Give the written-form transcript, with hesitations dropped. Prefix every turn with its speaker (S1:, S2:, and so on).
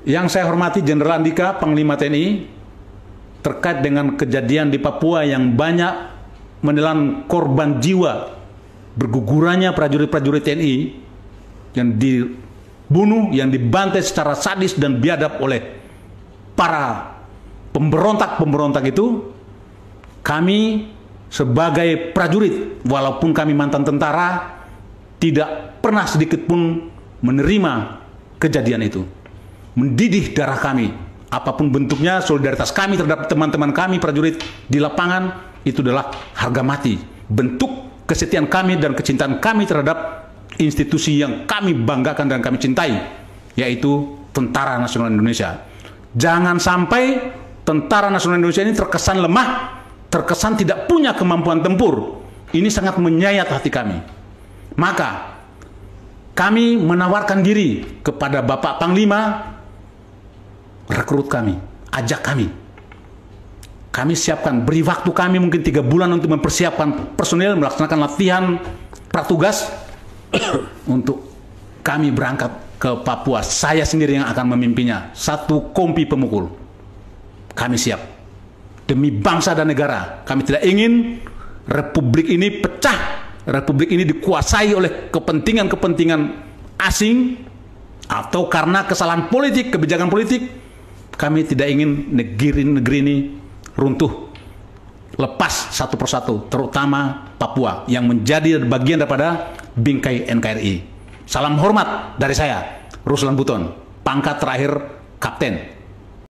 S1: Yang saya hormati Jenderal Andika, Panglima TNI, terkait dengan kejadian di Papua yang banyak menelan korban jiwa, bergugurannya prajurit-prajurit TNI yang dibunuh, yang dibantai secara sadis dan biadab oleh para pemberontak-pemberontak itu. Kami sebagai prajurit, walaupun kami mantan tentara, tidak pernah sedikit pun menerima kejadian itu. Mendidih darah kami, apapun bentuknya, solidaritas kami terhadap teman-teman kami prajurit di lapangan itu adalah harga mati. Bentuk kesetiaan kami dan kecintaan kami terhadap institusi yang kami banggakan dan kami cintai, yaitu Tentara Nasional Indonesia. Jangan sampai Tentara Nasional Indonesia ini terkesan lemah, terkesan tidak punya kemampuan tempur. Ini sangat menyayat hati kami. Maka kami menawarkan diri kepada Bapak Panglima, rekrut kami, ajak kami. Kami siapkan, beri waktu kami mungkin 3 bulan untuk mempersiapkan personil, melaksanakan latihan pratugas untuk kami berangkat ke Papua. Saya sendiri yang akan memimpinya. 1 kompi pemukul. Kami siap. Demi bangsa dan negara. Kami tidak ingin Republik ini pecah. Republik ini dikuasai oleh kepentingan-kepentingan asing atau karena kesalahan politik, kebijakan politik. Kami tidak ingin negeri ini runtuh, lepas satu persatu, terutama Papua yang menjadi bagian daripada bingkai NKRI. Salam hormat dari saya, Ruslan Buton, pangkat terakhir Kapten.